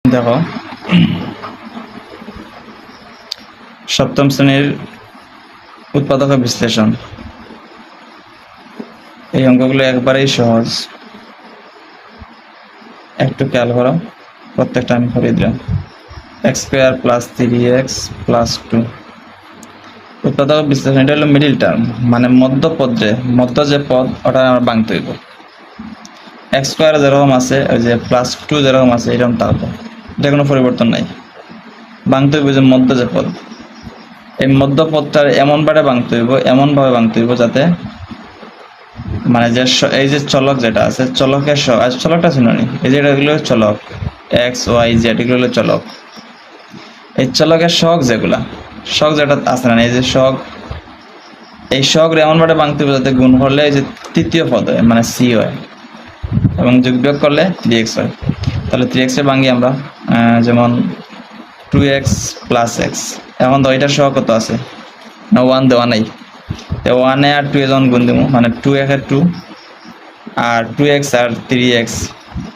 দেখো সপ্তম শ্রেণীর উৎপাদক বিশ্লেষণ এই অঙ্কগুলো একবারেই সহজ। একটু খেয়াল করো, প্রত্যেকটা আমি করে দিলাম। X square plus 3x plus 2 উৎপাদক বিশ্লেষণ। এটা হলো মিডিল টার্ম, মানে মধ্য যে পদ ওটা আমরা ভাঙতে হইব। এক্স স্কোয়ার যেরকম আছে, ওই যে প্লাস 2 যেরকম আছে এরকম থাকবে, এটা কোনো পরিবর্তন নাই। ভাঙতে হইব যে মধ্য যে পদ, এই মধ্য পদটার এমনভাবে ভাঙতে হইব যাতে মানে যে এই যে চলক যেটা আছে, চলকের চলকটা ছিল নি, এই যে এগুলো চলক এক্স ওয়াই জেড, এগুলো হলো চলক। এই চলকের শক যেটা আছে না, এই যে শক, এই শক এমনভাবে ভাঙতে হইব যাতে গুণ করলে এই যে তৃতীয় পদ হয়, মানে সি হয়, এবং যোগ বিয়োগ করলে 3x হয়। তাহলে 3x এ ভাঙি আমরা, যেমন 2x প্লাস এক্স। এখন তো এটার সহ কত আছে না, 1 দেওয়া নাই। 1 আর 2 যখন গুণ দিব, মানে 2 একে 2 আর 2x আর 3x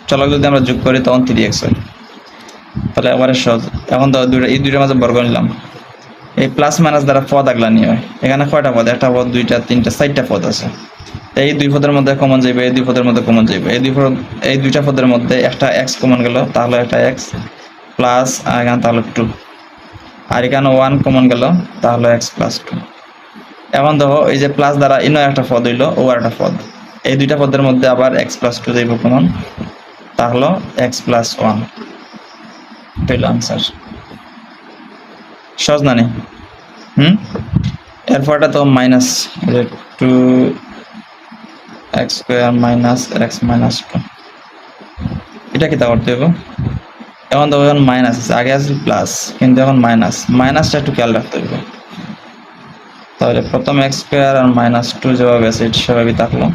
চলক যদি আমরা যোগ করি তখন 3x হয়। তাহলে এবারে সহজ। এখন তো এই দুইটার মাঝে বর্গ নিলাম। এই প্লাস মাইনাস দ্বারা পদ আগলা নিয়ে হয়। এখানে কয়টা পদ? একটা পদ, দুইটা, তিনটা, 4টা পদ আছে। এই দুই পদের মধ্যে কমন যাইবে, এই দুই পদের মধ্যে কমন যাইবে। এই দুইটা পদের মধ্যে একটা এক্স কমন গেল, তাহলে একটা এক্স প্লাস, আর এখানে তাহলে 2, আর এখানে 1 কমন গেল, তাহলে এক্স প্লাস 2। এখন দেখো এই যে প্লাস দ্বারা ইনো একটা পদ হইলো, ও একটা পদ, এই দুইটা পদের মধ্যে আবার এক্স প্লাস 2 যাইব কমন, তাহলে এক্স প্লাস 1 হইল আনসার। সহজ না নি? এরপরটা তো minus 2x square minus x minus 2, এটা কি তা করতে হবে? এখন তো এখন মাইনাস আছে, আগে আছে প্লাস, কিন্তু এখন মাইনাসটা একটু খেয়াল রাখতে হবে। তাহলে প্রথম এক্স স্কোয়ার আর মাইনাস 2 যেভাবে আছে সেভাবেই থাকলো।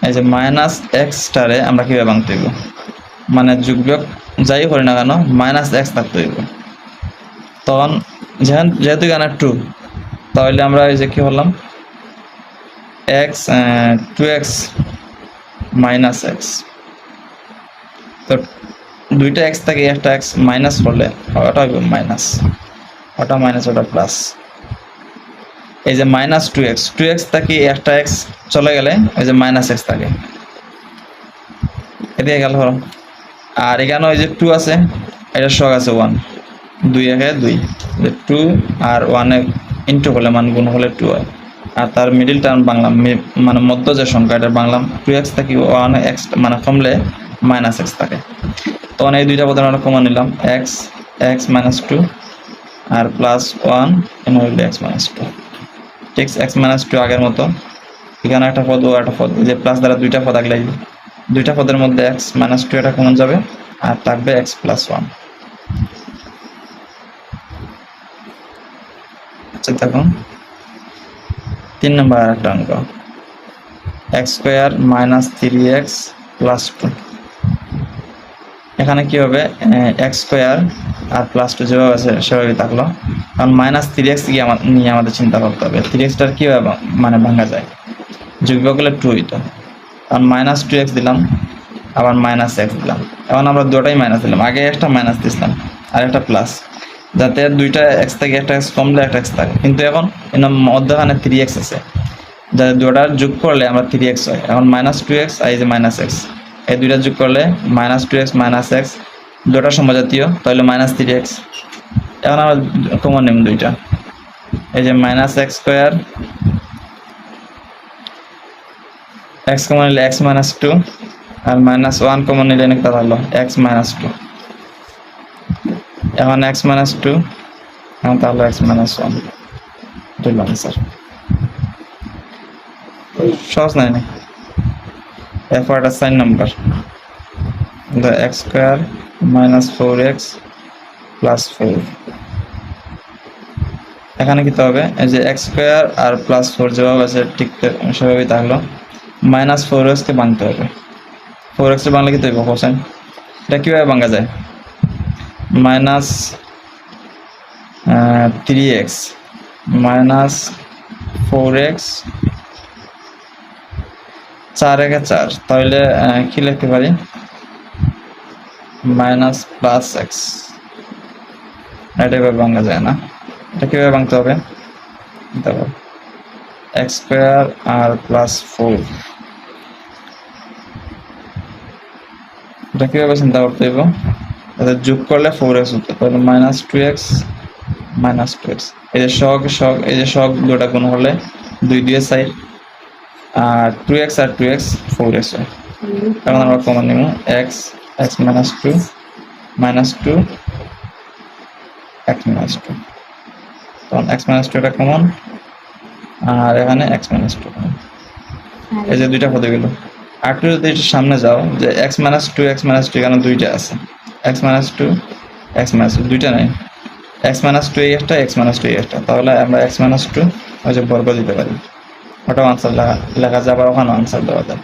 এই যে মাইনাস এক্সটারে আমরা কিভাবে ভাঙতে হইব, মানে যোগ বিয়োগ যাই করি না কেন মাইনাস এক্স থাকতে হইব। তখন যেহেতু এখানে 2, তাহলে আমরা এই যে কি বললাম, এক্স 2x মাইনাস এক্স। তো দুইটা এক্স থেকে একটা এক্স মাইনাস করলে ওটা হবে মাইনাস, ওটা মাইনাস, ওটা প্লাস। এই যে মাইনাস 2x থেকে একটা এক্স চলে গেলে এই যে মাইনাস এক্স থাকে, এদিকে গেল। আর এখানে ওই যে 2 আছে, এটা শক আছে 1, 2 একে 2, 2 আর 1 ইন্টু করলে মান গুণ হলে 2 হয়। আর তার মিডিল টার্ম বাংলাম, মানে মধ্য যে সংখ্যা এটা বাংলাম 2x থেকে 1x মানে কমলে মাইনাস এক্স থাকে। তখন এই দুইটা পদের আমরা কমন নিলাম, এক্স মাইনাস 2 আর প্লাস 1 এনে হইল এক্স মাইনাস 2। ঠিক এক্স মাইনাস 2 আগের মতো, এখানে একটা পদ ও একটা পদ, যে প্লাস দ্বারা দুইটা পদ আগলাই, দুইটা পদের মধ্যে এক্স মাইনাস 2 এটা কমন যাবে, আর থাকবে এক্স প্লাস 1। আচ্ছা দেখুন 3 নম্বর আর একটা অঙ্ক, x square minus 3x plus 2। এখানে কি হবে, এক্স স্কোয়ার আর প্লাস 2 যেভাবে আছে সেভাবে থাকলো, কারণ মাইনাস 3x নিয়ে আমাদের চিন্তা করতে হবে। 3xটার কীভাবে মানে ভাঙা যায়, যোগ করলে 2 হইতো, কারণ মাইনাস 2x দিলাম, আবার মাইনাস এক্স দিলাম। এখন আমরা দুটাই মাইনাস দিলাম, আগে একটা মাইনাস দিলাম আর একটা প্লাস, যাতে দুইটা এক্স থেকে একটা এক্স কমলে একটা এক্স থাকে। কিন্তু এখন মধ্যখানে 3x আছে, যাতে দুটার যোগ করলে আমরা 3x হয়। এখন মাইনাস 2x আর এই যে মাইনাস এক্স, এই দুইটা যোগ করলে মাইনাস 2x মাইনাস এক্স, দুটা সমজাতীয়, তাহলে মাইনাস 3x। এখন আমরা কমন নিম দুইটা, এই যে minus x square, x common নিলে এক্স মাইনাস 2, আর মাইনাস 1 কমন নিলে একটা হলো এক্স মাইনাস 2। এখন এক্স মাইনাস 2, এখন তাহলে এক্স মাইনাস 1 হইল আনসার। সহজ নাই না? এরপর একটা 4 number, x square minus 4x plus 4। এখানে কি হবে, এই যে এক্স স্কোয়ার আর প্লাস 4 যেভাবে আছে ঠিক সেভাবেই থাকলো, মাইনাস 4x কে ভাঙতে হবে। 4x কে ভাঙলে কি তৈরি কোসাইন, এটা কীভাবে ভাঙা যায়, মাইনাস 3x মাইনাস 4x 4 একে 4, তাহলে কি লিখতে পারি, মাইনাস প্লাস এক্স, এটা এভাবে ভাঙা যায় না, এটা কিভাবে ভাঙতে হবে? দেখো এক্স স্কোয়ার আর প্লাস 4, এটা কিভাবে চিন্তা করতে হইব? এটা যোগ করলে 4x হতো, তাহলে মাইনাস 2x মাইনাস 2x, এই যে এই যে শক দুটা গুণ হলে 2 দিয়ে 4, আর 2x আর 2x 4x হয়। এখন আমরা কমন নিব x minus 2 minus 2 x minus 2, তখন x মাইনাস 2 এটা কমন, আর এখানে x মাইনাস 2 কমন, এই যে দুইটা পদে গেল। আর টু যদি সামনে যাও, যে x মাইনাস 2 এখানে দুইটা আছে, x মাইনাস 2 দুইটা নাই, x মাইনাস 2 এই একটা, x মাইনাস 2 এই একটা, তাহলে আমরা x মাইনাস 2 ওই যে বর্গ দিতে পারি, ওটাও আনসার লেখা যায়, আবার ওখানে আনসার দেওয়া যায়,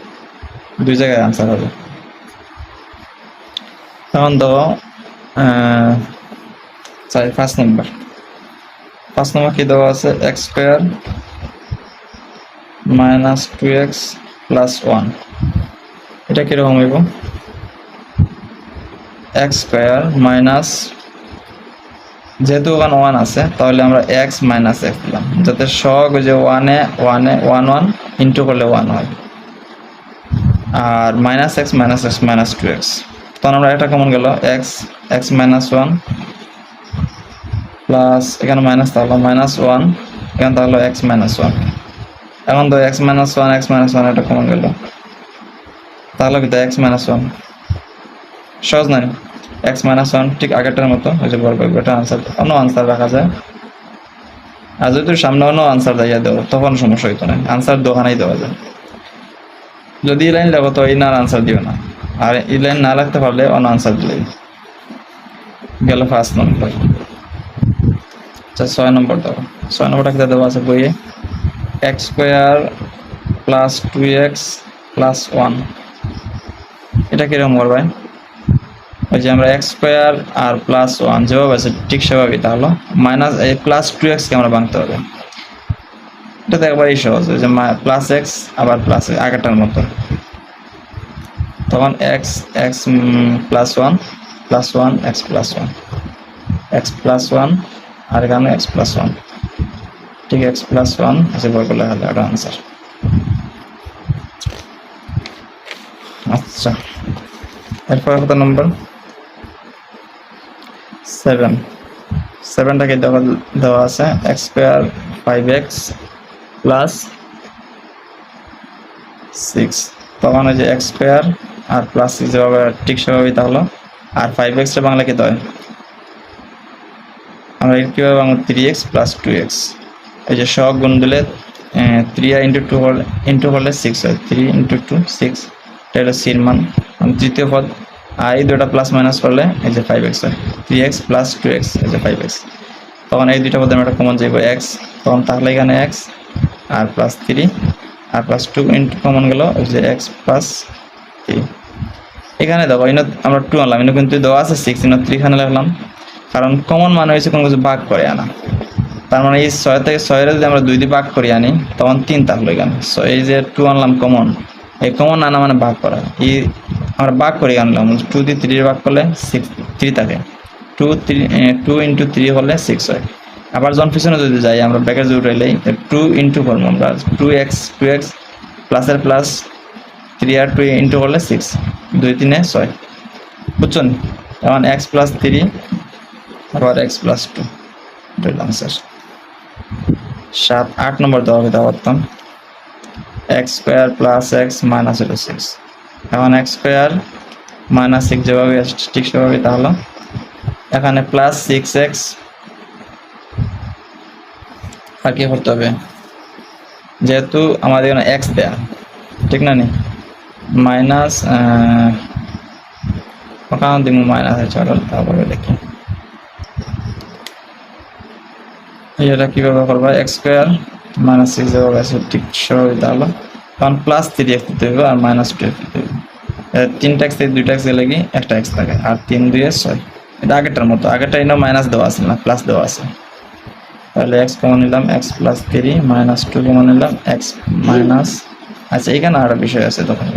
দুই জায়গায় আনসার হবে। তখন ধরো 5 নম্বর কি দেওয়া আছে? x square minus 2x plus 1, এটা কিরকম হইব? x স্কোয়ার মাইনাস, যেহেতু ওখানে 1 আছে তাহলে আমরা x মাইনাস x দিলাম, যাতে সব ওই যে 1 ইন্টু করলে 1 হয়, আর মাইনাস x মাইনাস 2x, তখন আমরা এটা কেমন গেল? x মাইনাস 1 প্লাস এখানে মাইনাস, তাহলে মাইনাস 1, এখানে তাহলে x মাইনাস 1, এখন তো x মাইনাস 1 এটা কমন গেল, তাহলে কি x মাইনাস 1 সহজ নাই, x মাইনাস 1 ঠিক আগেরটার মতো, ওই যে বর্গ, এটা আনসার, অন্য আনসার রাখা যায়। আর যদি সামনে অন্য আনসার দিয়ে দেবো তখন সমস্যা হইতো না, আনসার দোকানেই দেওয়া যায়। যদি এই লাইন লাগো তো এই না আনসার দিও না, আর এই লাইন না লাগতে পারলে অন্য আনসার দিলে গেল 5 নম্বর। আচ্ছা 6 নম্বর দাও, 6 নম্বরটা কি দেওয়া আছে বইয়ে? x square plus 2x plus 1, এটা কিরকম করবে? ওই যে আমরা x স্কোয়ার আর প্লাস 1 যেভাবে আছে ঠিক সেভাবেই, তাহলে মাইনাস এই প্লাস 2x কে আমরা ভাঙতে হবে, এটা তো একবারই সহজ, যে প্লাস x আবার প্লাস আগেরটার মতো, তখন x plus 1 x plus 1 x plus 1, আর এখানে x প্লাস 1, ঠিক x প্লাস 1 আছে বর্গ লেখা যায়, এটা আনসার। আচ্ছা এরপর কত নম্বর? 7টাকে দেওয়া আছে x স্কোয়ার 5x প্লাস 6, তখন ওই যে x স্কোয়ার আর প্লাস 6 যেভাবে ঠিক সেভাবেই, তাহলে আর 5x টা বাংলা কি হয়? আমরা কীভাবে বাংলা 3x প্লাস 2x, এই যে সব গুণ দিলে 3 ইন্টু করলে 6 হয়, 3 ইন্টু 2 6, এটা হলো সির মান, তৃতীয় পদ, আর এই দুটা প্লাস মাইনাস করলে এই যে 5x হয়, 3x প্লাস 2x এই যে 5x, তখন এই দুইটা পদে আমরা কমন যাইব x, তখন তাহলে এখানে x আর প্লাস 3 আর প্লাস 2 ইন্টু কমন গেল ওই যে x প্লাস 3, এখানে দেখো আমরা 2 আনলাম, কিন্তু দেওয়া আছে 6, 3 এখানে লিখলাম, কারণ কমন মানে হয়েছে কোনো কিছু ভাগ করে আনা, তার মানে এই 6 থেকে 6 যদি আমরা 2 দিয়ে ভাগ করে আনি তখন 3 থাকলো এখানে, এই যে 2 আনলাম কমন, এই কমন আনা মানে ভাগ করা, এই আমরা ভাগ করে আনলাম, 2 দিয়ে 3 ভাগ করলে 3 থাকে, 2 ইন্টু 3 হলে 6 হয়। আবার যখন পিছনে যদি যাই আমরা ব্র্যাকেট যদি উঠাইলে 2 ইন্টু করবো আমরা 2x প্লাসের প্লাস 3 আর 2 ইন্টু করলে 6, 2 3 6, বুঝছেন? এখন x প্লাস 3 আবার x প্লাস 2, এটা আনসার। 8 নম্বর দেওয়া হবে, পারতাম x square plus x minus 6, এখন x স্কোয়ার মাইনাস 6 যেভাবে ঠিক সেভাবে, তাহলে এখানে প্লাস 6x, আর কি করতে হবে? যেহেতু আমাদের এখানে x দেয়া ঠিক না, নি মাইনাস ওখানে দিব মাইনাস আছে, তারপরে দেখি এটা কিভাবে করবো? x স্কোয়ার মাইনাস 6 যেভাবে আছে ঠিক সেভাবে, তাহলে তখন প্লাস 3x দিতে হবে আর মাইনাস 2x দিতে হবে, 3টা x থেকে 2টা x গেলে কি একটা x থাকে, আর 3 2 6, এটা আগেরটার মতো, আগেরটা এনে মাইনাস দেওয়া আছে না প্লাস দেওয়া আছে, তাহলে x কমন নিলাম, x প্লাস 3 মাইনাস 2 কমন নিলাম, x মাইনাস আচ্ছা এখানে আরো বিষয় আছে, তখন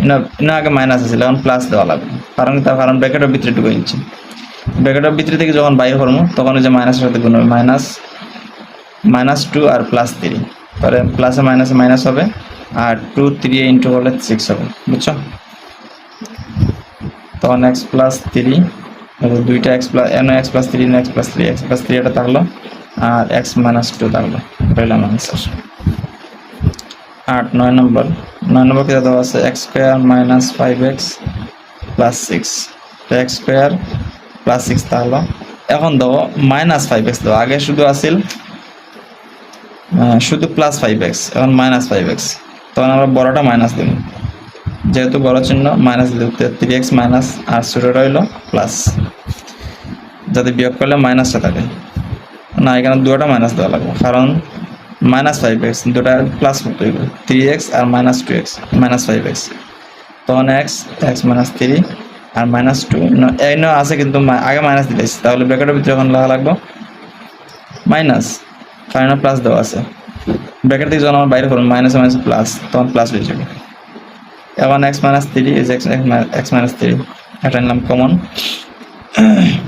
আগে মাইনাস আছে, এখন প্লাস দেওয়া লাগবে, কারণ ব্র্যাকেটের ভিতরে ঢুকে নিচ্ছি। ব্র্যাকেটের ভিতরে থেকে যখন বাইর করবো তখন ওই যে মাইনাসের সাথে গুণ হবে, -2 আর +3, তাহলে প্লাসে মাইনাসে মাইনাস হবে, আর 2 3 ইন্টু করলে 6 হবে, বুঝছো? তখন x + 3, দুইটা x + 3 x + 3 এটা থাকলো, আর x - 2 থাকলো, পেলাম আনসার। 9 নম্বর কি দেওয়া আছে, x² - 5x + 6, x² + 6 থাকলো। এখন দাও -5x দাও, আগে শুধু আছিল শুধু +5x, এখন -5x, তখন আমরা বড়টা মাইনাস দেব, যেহেতু বড় চিহ্ন মাইনাস দেব, 3x মাইনাস আর ছোটটা হইলো প্লাস, যাতে বিয়োগ করলে মাইনাসটা থাকে না, এখানে দুটো মাইনাস দেওয়া লাগবে, কারণ -5x দুটা প্লাস করতে হইব, 3x আর -2x -5x, তখন x - 3 আর -2 এই আছে, কিন্তু আগে মাইনাস দিলেছি, তাহলে ব্র্যাকেটের ভিতরে এখন লাগা লাগবে মাইনাস, কারণ প্লাস দেওয়া আছে, ব্র্যাকেট থেকে যখন আমরা বাইরে করবো মাইনাস প্লাস, তখন প্লাস হয়ে যাবে। এখন x - 3 is x - 3 এটা নিলাম কমন,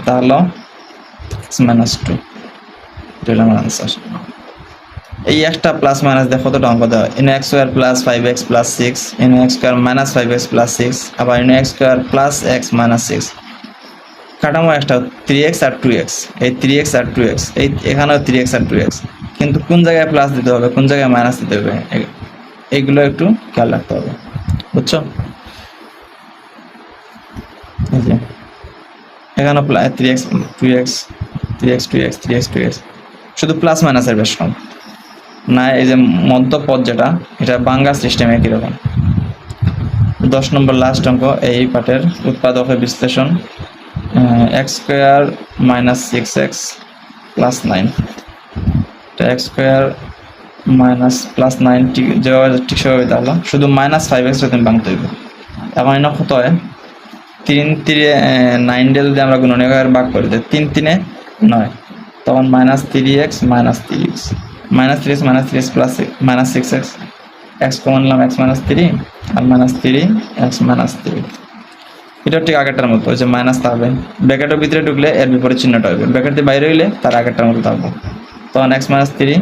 তাহলে x - 2, এটা হলো আমার আনসার। এই একটা প্লাস মাইনাস দেখো কতটা অঙ্ক দেওয়া, x² + 5x + 6, x² - 5x + 6, আবার x² + x - 6, কাটামো একটা 3x আর 2x, এই 3x আর 2x, এই এখানেও 3x আর 2x, কিন্তু কোন জায়গায় প্লাস দিতে হবে কোন জায়গায় মাইনাস দিতে হবে এইগুলো একটু খেয়াল রাখতে হবে, বুঝছো? এই যে এখানে 3x 2x 3x 2x 3x 2x, শুধু প্লাস মাইনাসের বেশ কম না, এই যে মধ্যপদ যেটা, এটা বাঙ্গা সিস্টেমে কীরকম। 10 নম্বর লাস্ট অঙ্ক এই পাঠের, উৎপাদকের বিশ্লেষণ, x² - 6x + 9, x² - +9 যেভাবে ঠিক সেভাবে তাহলে শুধু -5x তুমি ভাঙতে হইব। এখন এনে কত হয়, 3 3 9 দিয়ে যদি আমরা গুণনীয়কের ভাগ করি, 3 3 9, তখন -3x - 3x -3x + -6x, x common নিলাম, x - 3 আর -3x - 3, এটা ঠিক আগেরটার মতো, ওই যে মাইনাস থাকবে, ব্র্যাকেটের ভিতরে ঢুকলে এর বিপরীত চিহ্নটা হবে, ব্র্যাকেট দিয়ে বাইরে হইলে তার আগেরটার মতো থাকবে, তখন x - 3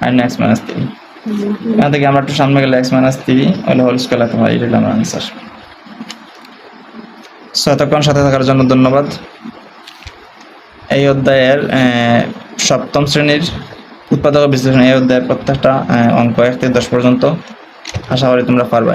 আর x - 3, এখান থেকে আমরা একটু সামনে গেলে x - 3 হলে হোল স্কয়ার লিখতে পারি, এটা হলো আমার আনসার। সো এতক্ষণ সাথে থাকার জন্য ধন্যবাদ। এই অধ্যায়ের সপ্তম শ্রেণীর উৎপাদক বিশ্লেষণ এই অধ্যায়ের প্রত্যেকটা অঙ্ক 1 থেকে 10 পর্যন্ত, আশা করি তোমরা পারবে।